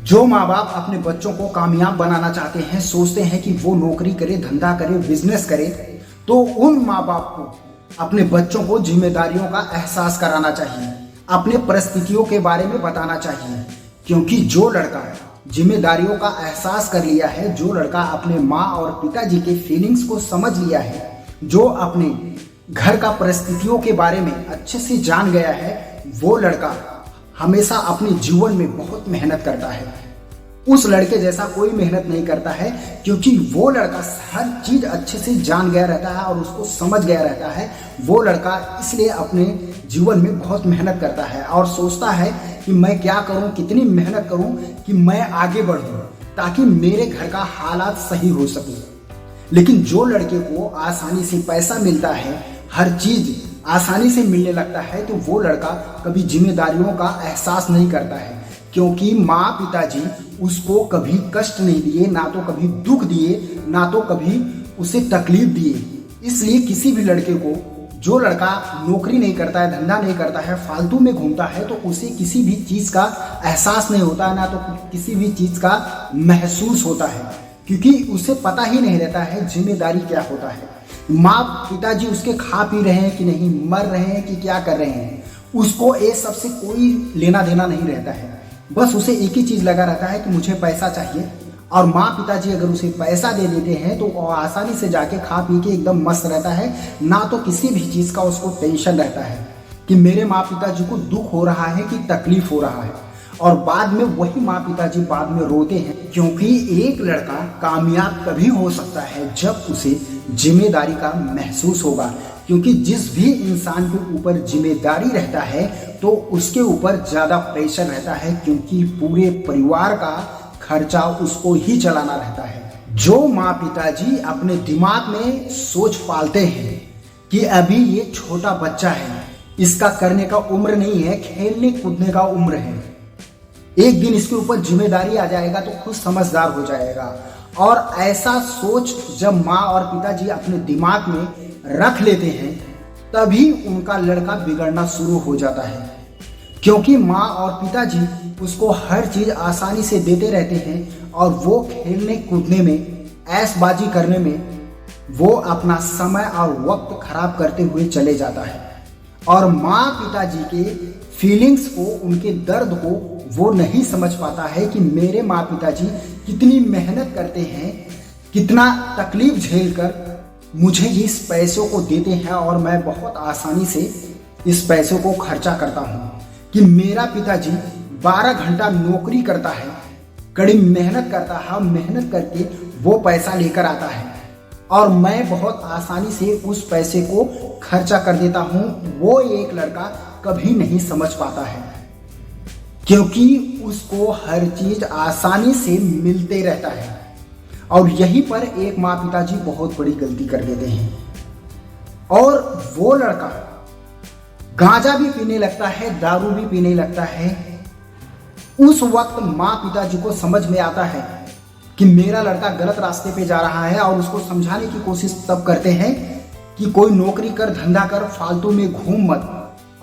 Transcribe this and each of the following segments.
जो माँ बाप अपने बच्चों को कामयाब बनाना चाहते हैं, सोचते हैं कि वो नौकरी करे, धंधा करे, बिजनेस करे, तो उन माँ बाप को अपने बच्चों को जिम्मेदारियों का एहसास कराना चाहिए, अपने परिस्थितियों के बारे में बताना चाहिए। क्योंकि जो लड़का जिम्मेदारियों का एहसास कर लिया है, जो लड़का अपने माँ और पिताजी के फीलिंग्स को समझ लिया है, जो अपने घर का परिस्थितियों के बारे में अच्छे से जान गया है, वो लड़का हमेशा अपने जीवन में बहुत मेहनत करता है। उस लड़के जैसा कोई मेहनत नहीं करता है, क्योंकि वो लड़का हर चीज अच्छे से जान गया रहता है और उसको समझ गया रहता है। वो लड़का इसलिए अपने जीवन में बहुत मेहनत करता है और सोचता है कि मैं क्या करूं, कितनी मेहनत करूं कि मैं आगे बढ़ूं, ताकि मेरे घर का हालात सही हो सके। लेकिन जो लड़के को आसानी से पैसा मिलता है, हर चीज आसानी से मिलने लगता है, तो वो लड़का कभी जिम्मेदारियों का एहसास नहीं करता है। क्योंकि माँ पिताजी उसको कभी कष्ट नहीं दिए, ना तो कभी दुख दिए, ना तो कभी उसे तकलीफ दिए। इसलिए किसी भी लड़के को, जो लड़का नौकरी नहीं करता है, धंधा नहीं करता है, फालतू में घूमता है, तो उसे किसी भी चीज का एहसास नहीं होता है, ना तो किसी भी चीज का महसूस होता है, क्योंकि उसे पता ही नहीं रहता है जिम्मेदारी क्या होता है। माँ पिताजी उसके खा पी रहे हैं कि नहीं, मर रहे हैं कि क्या कर रहे हैं, उसको ये सबसे कोई लेना देना नहीं रहता है। बस उसे एक ही चीज लगा रहता है कि मुझे पैसा चाहिए। और माँ पिताजी अगर उसे पैसा दे देते हैं तो वो आसानी से जाके खा पी के एकदम मस्त रहता है, ना तो किसी भी चीज का उसको टेंशन रहता है कि मेरे माँ पिताजी को दुख हो रहा है कि तकलीफ हो रहा है। और बाद में वही माँ पिताजी बाद में रोते हैं, क्योंकि एक लड़का कामयाब तभी हो सकता है जब उसे जिम्मेदारी का महसूस होगा। क्योंकि जिस भी इंसान के ऊपर जिम्मेदारी रहता है तो उसके ऊपर ज्यादा प्रेशर रहता है, क्योंकि पूरे परिवार का खर्चा उसको ही चलाना रहता है। जो माँ पिताजी अपने दिमाग में सोच पालते हैं कि अभी ये छोटा बच्चा है, इसका करने का उम्र नहीं है, खेलने कूदने का उम्र है, एक दिन इसके ऊपर जिम्मेदारी आ जाएगा तो खुद समझदार हो जाएगा। और ऐसा सोच जब माँ और पिताजी अपने दिमाग में रख लेते हैं, तभी उनका लड़का बिगड़ना शुरू हो जाता है। क्योंकि माँ और पिताजी उसको हर चीज आसानी से देते रहते हैं और वो खेलने कूदने में, ऐशबाजी करने में वो अपना समय और वक्त खराब करते हुए चले जाता है। और माँ पिताजी के फीलिंग्स को, उनके दर्द को वो नहीं समझ पाता है कि मेरे माँ पिताजी कितनी मेहनत करते हैं, कितना तकलीफ झेल कर मुझे इस पैसों को देते हैं और मैं बहुत आसानी से इस पैसों को खर्चा करता हूँ। कि मेरा पिताजी 12 घंटा नौकरी करता है, कड़ी मेहनत करता है, मेहनत करके वो पैसा लेकर आता है और मैं बहुत आसानी से उस पैसे को खर्चा कर देता हूँ। वो एक लड़का कभी नहीं समझ पाता है, क्योंकि उसको हर चीज आसानी से मिलते रहता है। और यहीं पर एक माँ पिताजी बहुत बड़ी गलती कर देते हैं और वो लड़का गांजा भी पीने लगता है, दारू भी पीने लगता है। उस वक्त माँ पिताजी को समझ में आता है कि मेरा लड़का गलत रास्ते पे जा रहा है और उसको समझाने की कोशिश तब करते हैं कि कोई नौकरी कर, धंधा कर, फालतू में घूम मत।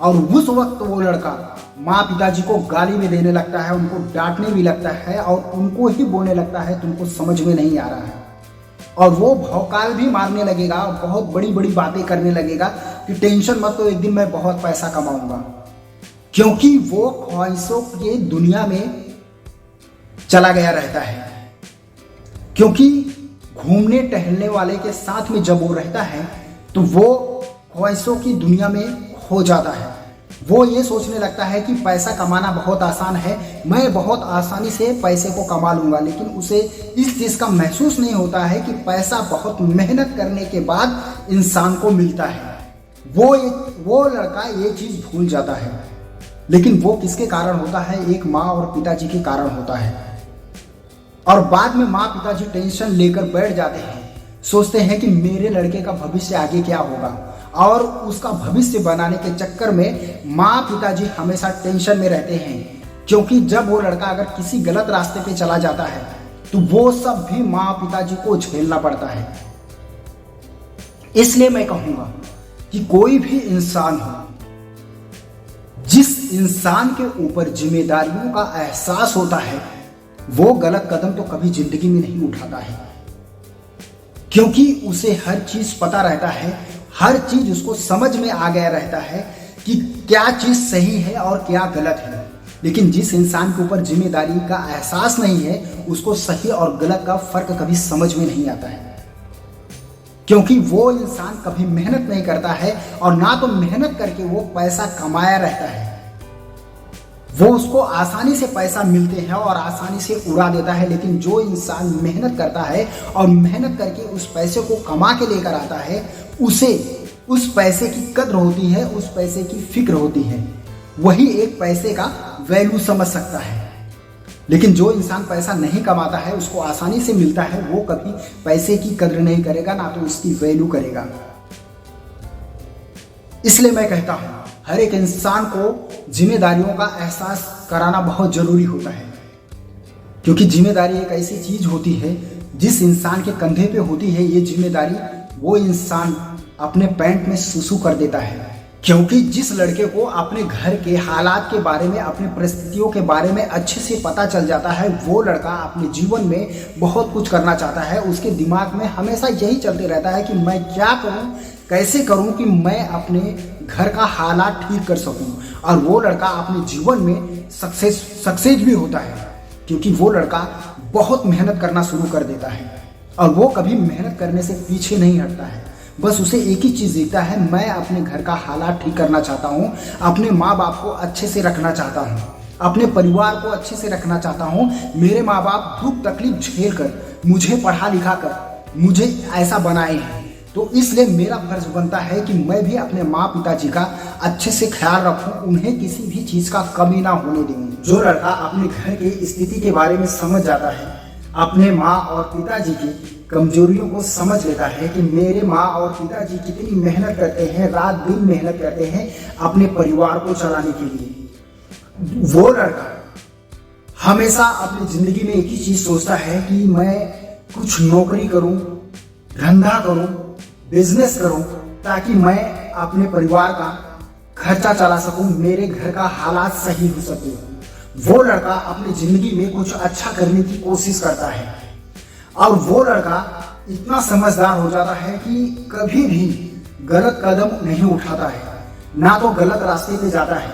और उस वक्त वो लड़का माँ पिताजी को गाली भी देने लगता है, उनको डांटने भी लगता है और उनको ही बोलने लगता है तुमको समझ में नहीं आ रहा है। और वो भौकाल भी मारने लगेगा, बहुत बड़ी बड़ी बातें करने लगेगा कि टेंशन मत लो, एक दिन मैं बहुत पैसा कमाऊंगा। क्योंकि वो ख्वाहिशों की दुनिया में चला गया रहता है। क्योंकि घूमने टहलने वाले के साथ में जब वो रहता है तो वो ख्वाहिशों की दुनिया में खो जाता है। वो ये सोचने लगता है कि पैसा कमाना बहुत आसान है, मैं बहुत आसानी से पैसे को कमा लूंगा। लेकिन उसे इस चीज का महसूस नहीं होता है कि पैसा बहुत मेहनत करने के बाद इंसान को मिलता है। वो लड़का ये चीज भूल जाता है। लेकिन वो किसके कारण होता है? एक माँ और पिताजी के कारण होता है। और बाद में माँ पिताजी टेंशन लेकर बैठ जाते हैं, सोचते हैं कि मेरे लड़के का भविष्य आगे क्या होगा। और उसका भविष्य बनाने के चक्कर में माँ पिताजी हमेशा टेंशन में रहते हैं, क्योंकि जब वो लड़का अगर किसी गलत रास्ते पे चला जाता है तो वो सब भी माँ पिताजी को झेलना पड़ता है। इसलिए मैं कहूंगा कि कोई भी इंसान हो, जिस इंसान के ऊपर जिम्मेदारियों का एहसास होता है वो गलत कदम तो कभी जिंदगी में नहीं उठाता है, क्योंकि उसे हर चीज पता रहता है, हर चीज उसको समझ में आ गया रहता है कि क्या चीज सही है और क्या गलत है। लेकिन जिस इंसान के ऊपर जिम्मेदारी का एहसास नहीं है, उसको सही और गलत का फर्क कभी समझ में नहीं आता है, क्योंकि वो इंसान कभी मेहनत नहीं करता है और ना तो मेहनत करके वो पैसा कमाया रहता है। वो उसको आसानी से पैसा मिलते हैं और आसानी से उड़ा देता है। लेकिन जो इंसान मेहनत करता है और मेहनत करके उस पैसे को कमा के लेकर आता है, उसे उस पैसे की कद्र होती है, उस पैसे की फिक्र होती है। वही एक पैसे का वैल्यू समझ सकता है। लेकिन जो इंसान पैसा नहीं कमाता है, उसको आसानी से मिलता है, वो कभी पैसे की कद्र नहीं करेगा, ना तो उसकी वैल्यू करेगा। इसलिए मैं कहता हूं, हर एक इंसान को जिम्मेदारियों का एहसास कराना बहुत जरूरी होता है, क्योंकि जिम्मेदारी एक ऐसी चीज होती है जिस इंसान के कंधे पे होती है ये जिम्मेदारी, वो इंसान अपने पैंट में सुसु कर देता है। क्योंकि जिस लड़के को अपने घर के हालात के बारे में, अपनी परिस्थितियों के बारे में अच्छे से पता चल जाता है, वो लड़का अपने जीवन में बहुत कुछ करना चाहता है। उसके दिमाग में हमेशा यही चलते रहता है कि मैं क्या करूं, कैसे करूं कि मैं अपने घर का हालात ठीक कर सकूं। और वो लड़का अपने जीवन में सक्सेस भी होता है, क्योंकि वो लड़का बहुत मेहनत करना शुरू कर देता है और वो कभी मेहनत करने से पीछे नहीं हटता है। बस उसे एक ही चीज़ दिखता है, मैं अपने घर का हालात ठीक करना चाहता हूँ, अपने माँ बाप को अच्छे से रखना चाहता हूँ, अपने परिवार को अच्छे से रखना चाहता हूँ। मेरे माँ बाप दुख तकलीफ झेल कर, मुझे पढ़ा लिखा कर मुझे ऐसा बनाए हैं, तो इसलिए मेरा फर्ज बनता है कि मैं भी अपने माँ पिताजी का अच्छे से ख्याल रखूं, उन्हें किसी भी चीज़ का कमी ना होने दूँ। जो लड़का अपने घर की स्थिति के बारे में समझ जाता है, अपने माँ और पिताजी की कमजोरियों को समझ लेता है कि मेरे माँ और पिताजी कितनी मेहनत करते हैं, रात दिन मेहनत करते हैं अपने परिवार को चलाने के लिए, वो लड़का हमेशा अपनी जिंदगी में एक ही चीज सोचता है कि मैं कुछ नौकरी करूं, धंधा करूं, बिजनेस करूं, ताकि मैं अपने परिवार का खर्चा चला सकूं, मेरे घर का हालात सही हो सके। वो लड़का अपनी जिंदगी में कुछ अच्छा करने की कोशिश करता है और वो लड़का इतना समझदार हो जाता है कि कभी भी गलत कदम नहीं उठाता है, ना तो गलत रास्ते पे जाता है।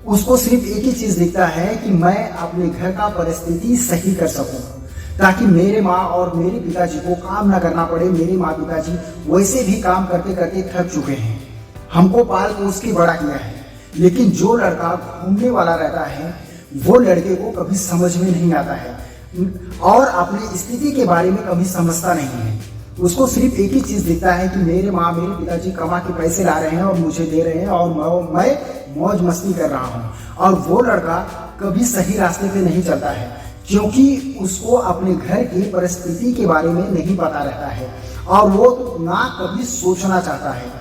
उसको सिर्फ एक ही चीज दिखता है कि मैं अपने घर का परिस्थिति सही कर सकूं, ताकि मेरे माँ और मेरे पिताजी को काम ना करना पड़े। मेरे माँ पिताजी वैसे भी काम करते करते थक चुके हैं, हमको पाल पोस के बड़ा किया है। लेकिन जो लड़का घूमने वाला रहता है, वो लड़के को कभी समझ में नहीं आता है और अपनी स्थिति के बारे में कभी समझता नहीं है। उसको सिर्फ एक ही चीज दिखता है कि मेरे माँ मेरे पिताजी कमा के पैसे ला रहे हैं और मुझे दे रहे हैं और मैं मौज मस्ती कर रहा हूँ। और वो लड़का कभी सही रास्ते पे नहीं चलता है, क्योंकि उसको अपने घर की परिस्थिति के बारे में नहीं पता रहता है और वो ना कभी सोचना चाहता है।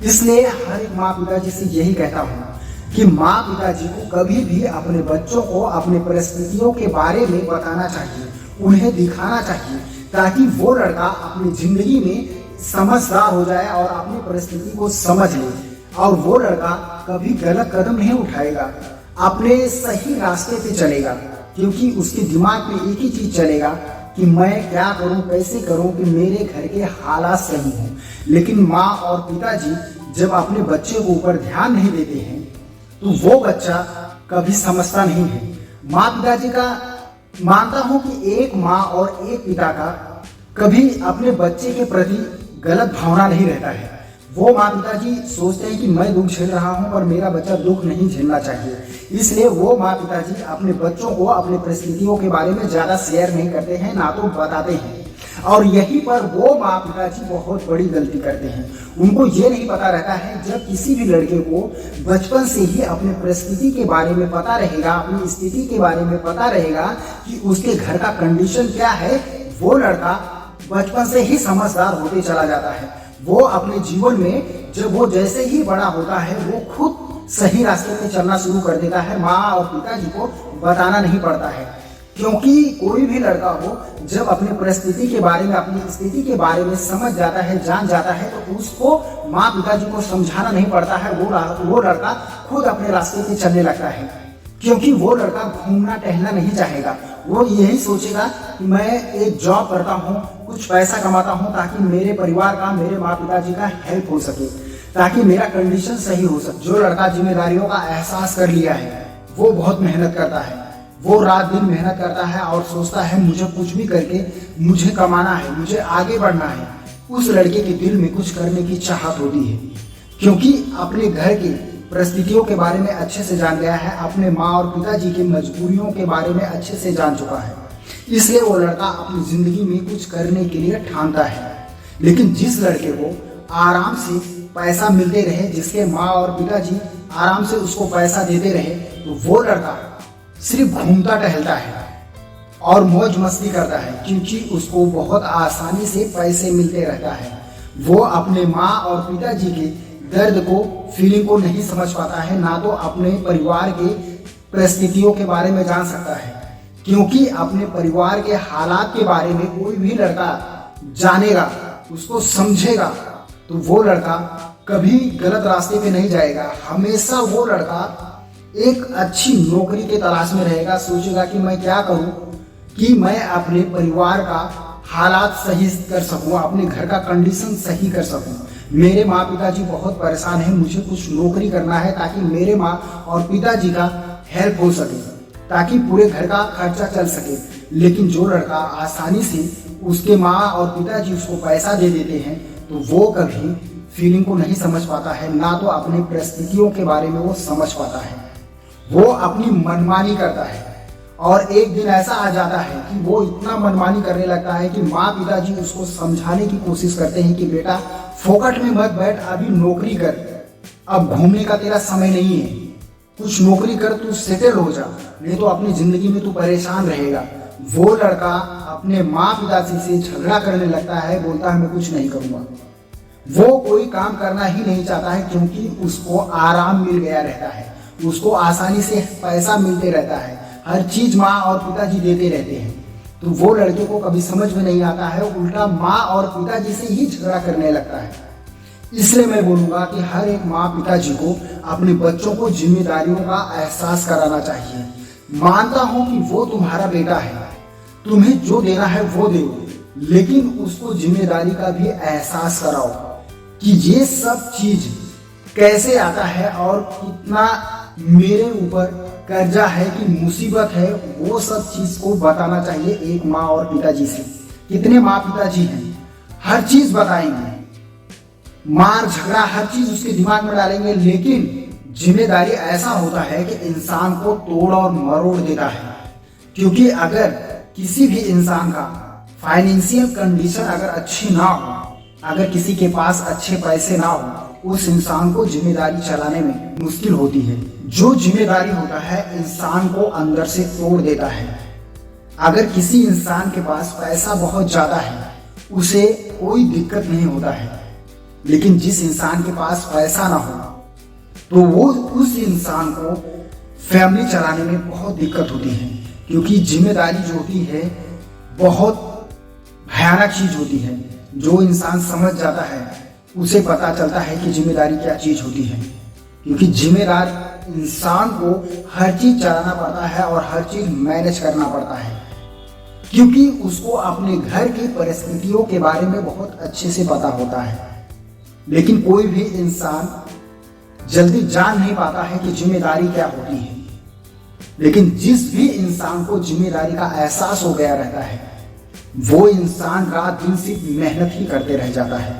इसलिए हर एक माँ पिताजी से यही कहता हूँ कि माँ पिताजी को कभी भी अपने बच्चों को अपने परिस्थितियों के बारे में बताना चाहिए, उन्हें दिखाना चाहिए, ताकि वो लड़का अपनी जिंदगी में समझदार हो जाए और अपनी परिस्थिति को समझ ले और वो लड़का कभी गलत कदम नहीं उठाएगा, अपने सही रास्ते पे चलेगा, क्योंकि उसके दिमाग में एक ही चीज चलेगा कि मैं क्या करूं, कैसे करूं कि मेरे घर के हालात सही हों। लेकिन माँ और पिताजी जब अपने बच्चे को ऊपर ध्यान नहीं देते हैं तो वो बच्चा कभी समझता नहीं है। माँ पिताजी का मानता हूं कि एक माँ और एक पिता का कभी अपने बच्चे के प्रति गलत भावना नहीं रहता है। वो माँ पिताजी सोचते हैं कि मैं दुख झेल रहा हूं पर मेरा बच्चा दुख नहीं झेलना चाहिए, इसलिए वो माँ पिताजी अपने बच्चों को अपने परिस्थितियों के बारे में ज्यादा शेयर नहीं करते हैं, ना तो बताते हैं। और यहीं पर वो माँ पिताजी बहुत बड़ी गलती करते हैं। उनको ये नहीं पता रहता है, जब किसी भी लड़के को बचपन से ही अपने परिस्थिति के बारे में पता रहेगा, अपनी स्थिति के बारे में पता रहेगा कि उसके घर का कंडीशन क्या है, वो लड़का बचपन से ही समझदार होते चला जाता है। वो अपने जीवन में जब वो जैसे ही बड़ा होता है, वो खुद सही रास्ते पे चलना शुरू कर देता है। माँ और पिताजी को बताना नहीं पड़ता है, क्योंकि कोई भी लड़का हो जब अपनी परिस्थिति के बारे में, अपनी स्थिति के बारे में समझ जाता है, जान जाता है, तो उसको माँ पिताजी को समझाना नहीं पड़ता है। वो लड़का खुद अपने रास्ते पे चलने लगता है, क्योंकि वो लड़का घूमना टहलना नहीं चाहेगा, वो यही सोचेगा कि मैं एक जॉब करता हूँ, कुछ पैसा कमाता हूँ ताकि मेरे परिवार का, मेरे माँ पिताजी का हेल्प हो सके, ताकि मेरा कंडीशन सही हो सके। जो लड़का जिम्मेदारियों का एहसास कर लिया है वो बहुत मेहनत करता है, वो रात दिन मेहनत करता है और सोचता है मुझे कुछ भी करके मुझे कमाना है, मुझे आगे बढ़ना है। उस लड़के के दिल में कुछ करने की चाहत होती है, क्योंकि अपने घर की परिस्थितियों के बारे में अच्छे से जान गया है, अपने माँ और पिताजी की मजबूरियों के बारे में अच्छे से जान चुका है। इसलिए वो लड़का अपनी जिंदगी में कुछ करने के लिए ठानता है। लेकिन जिस लड़के को आराम से पैसा मिलते रहे, जिसके माँ और पिताजी आराम से उसको पैसा देते रहे, तो वो लड़का सिर्फ घूमता टहलता है और मौज मस्ती करता है, क्योंकि उसको बहुत आसानी से पैसे मिलते रहता है। वो अपने माँ और पिताजी के दर्द को, फीलिंग को नहीं समझ पाता है, ना तो अपने परिवार के परिस्थितियों के बारे में जान सकता है, क्योंकि अपने परिवार के हालात के बारे में कोई भी लड़का जानेगा, उसको समझेगा, तो वो लड़का कभी गलत रास्ते पे नहीं जाएगा। हमेशा वो लड़का एक अच्छी नौकरी के तलाश में रहेगा, सोचेगा कि मैं क्या करूं कि मैं अपने परिवार का हालात सही कर सकूं, अपने घर का कंडीशन सही कर सकूं। मेरे माँ पिताजी बहुत परेशान हैं, मुझे कुछ नौकरी करना है ताकि मेरे माँ और पिताजी का हेल्प हो सके, ताकि पूरे घर का खर्चा चल सके। लेकिन जो लड़का आसानी से उसके माँ और पिताजी उसको पैसा दे देते हैं, तो वो कभी फीलिंग को नहीं समझ पाता है, ना तो अपनी परिस्थितियों के बारे में वो समझ पाता है। वो अपनी मनमानी करता है और एक दिन ऐसा आ जाता है कि वो इतना मनमानी करने लगता है कि माँ पिताजी उसको समझाने की कोशिश करते हैं कि बेटा फोकट में मत बैठ, अभी नौकरी कर, अब घूमने का तेरा समय नहीं है, कुछ नौकरी कर, तू सेटल हो जा, नहीं तो अपनी जिंदगी में तू परेशान रहेगा। वो लड़का अपने माँ पिताजी से झगड़ा करने लगता है, बोलता है मैं कुछ नहीं करूँगा। वो कोई काम करना ही नहीं चाहता है, क्योंकि उसको आराम मिल गया रहता है, उसको आसानी से पैसा मिलते रहता है, हर चीज माँ और पिताजी देते रहते हैं। तो वो लड़के को कभी समझ में नहीं आता है, उल्टा माँ और पिताजी से ही झगड़ा करने लगता है। इसलिए मैं बोलूँगा कि हर एक माँ पिताजी को अपने बच्चों को जिम्मेदारियों का एहसास कराना चाहिए। मानता हूँ कि वो तुम्हारा बेटा है, तुम्हें जो देना है वो दो, लेकिन उसको जिम्मेदारी का भी एहसास कराओ कि ये सब चीज कैसे आता है और कितना मेरे ऊपर कर्जा है कि मुसीबत है, वो सब चीज को बताना चाहिए एक माँ और पिताजी से। कितने माँ पिताजी हैं, हर चीज बताएंगे, मार झगड़ा हर चीज उसके दिमाग में डालेंगे, लेकिन जिम्मेदारी ऐसा होता है कि इंसान को तोड़ और मरोड़ देता है। क्योंकि अगर किसी भी इंसान का फाइनेंशियल कंडीशन अगर अच्छी ना हो, अगर किसी के पास अच्छे पैसे ना हो, उस इंसान को जिम्मेदारी चलाने में मुश्किल होती है। जो जिम्मेदारी होता है इंसान को अंदर से तोड़ देता है। अगर किसी इंसान के पास पैसा बहुत ज्यादा है, उसे कोई दिक्कत नहीं होता है, लेकिन जिस इंसान के पास पैसा ना हो, तो वो उस इंसान को फैमिली चलाने में बहुत दिक्कत होती है। क्योंकि जिम्मेदारी जो होती है बहुत भयानक चीज होती है। जो इंसान समझ जाता है उसे पता चलता है कि जिम्मेदारी क्या चीज होती है। क्योंकि जिम्मेदार इंसान को हर चीज चलाना पड़ता है और हर चीज मैनेज करना पड़ता है, क्योंकि उसको अपने घर की परिस्थितियों के बारे में बहुत अच्छे से पता होता है। लेकिन कोई भी इंसान जल्दी जान नहीं पाता है कि जिम्मेदारी क्या होती है। लेकिन जिस भी इंसान को जिम्मेदारी का एहसास हो गया रहता है, वो इंसान रात दिन सिर्फ मेहनत ही करते रह जाता है,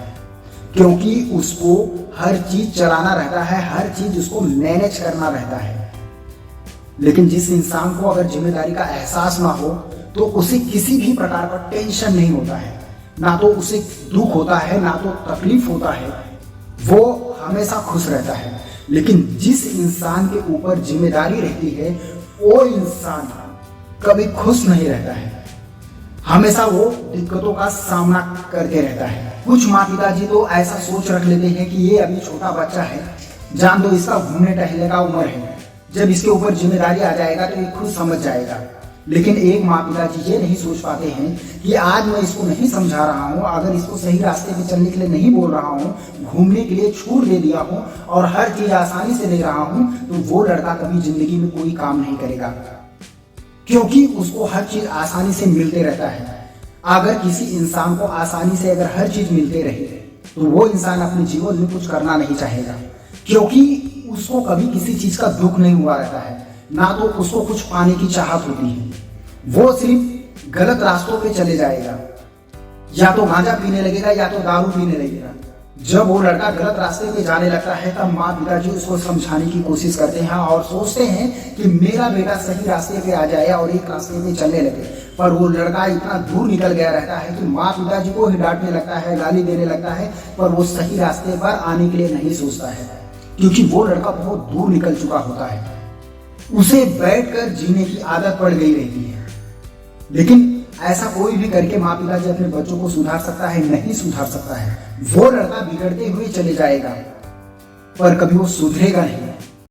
क्योंकि उसको हर चीज चलाना रहता है, हर चीज उसको मैनेज करना रहता है। लेकिन जिस इंसान को अगर जिम्मेदारी का एहसास ना हो, तो उसे किसी भी प्रकार का टेंशन नहीं होता है, ना तो उसे दुख होता है, ना तो तकलीफ होता है, वो हमेशा खुश रहता है। लेकिन जिस इंसान के ऊपर जिम्मेदारी रहती है, वो इंसान कभी खुश नहीं रहता है, हमेशा वो दिक्कतों का सामना करते रहता है। कुछ माँ पिताजी तो ऐसा सोच रख लेते हैं कि ये अभी छोटा बच्चा है, जान दो, इसका घूमने टहलने का उम्र है, जब इसके ऊपर जिम्मेदारी आ जाएगा तो ये खुद समझ जाएगा। लेकिन एक माँ पिताजी ये नहीं सोच पाते हैं कि आज मैं इसको नहीं समझा रहा हूँ, अगर इसको सही रास्ते पे चलने के लिए नहीं बोल रहा हूँ, घूमने के लिए छूट दे दिया हूँ और हर चीज आसानी से ले रहा हूँ, तो वो लड़का कभी जिंदगी में कोई काम नहीं करेगा। क्योंकि उसको हर चीज आसानी से मिलते रहता है। अगर किसी इंसान को आसानी से अगर हर चीज मिलते रहे तो वो इंसान अपने जीवन में कुछ करना नहीं चाहेगा, क्योंकि उसको कभी किसी चीज का दुख नहीं हुआ रहता है, ना तो उसको कुछ पाने की चाहत होती है। वो सिर्फ गलत रास्तों पे चले जाएगा, या तो गांजा पीने लगेगा या तो दारू पीने लगेगा। जब वो लड़का गलत रास्ते पे जाने लगता है तब माँ पिताजी उसको समझाने की कोशिश करते हैं और सोचते हैं कि मेरा बेटा सही रास्ते पे आ जाए और एक रास्ते पे चलने लगे। पर वो लड़का इतना दूर निकल गया रहता है कि माँ पिताजी को ही डांटने लगता है, गाली देने लगता है, पर वो सही रास्ते पर आने के लिए नहीं सोचता है, क्योंकि वो लड़का बहुत दूर निकल चुका होता है। उसे बैठकर जीने की आदत पड़ गई रहती है। लेकिन ऐसा कोई भी करके माँ पिताजी अपने बच्चों को सुधार सकता है? नहीं सुधार सकता है। वो लड़का बिगड़ते हुए चले जाएगा पर कभी वो सुधरेगा नहीं।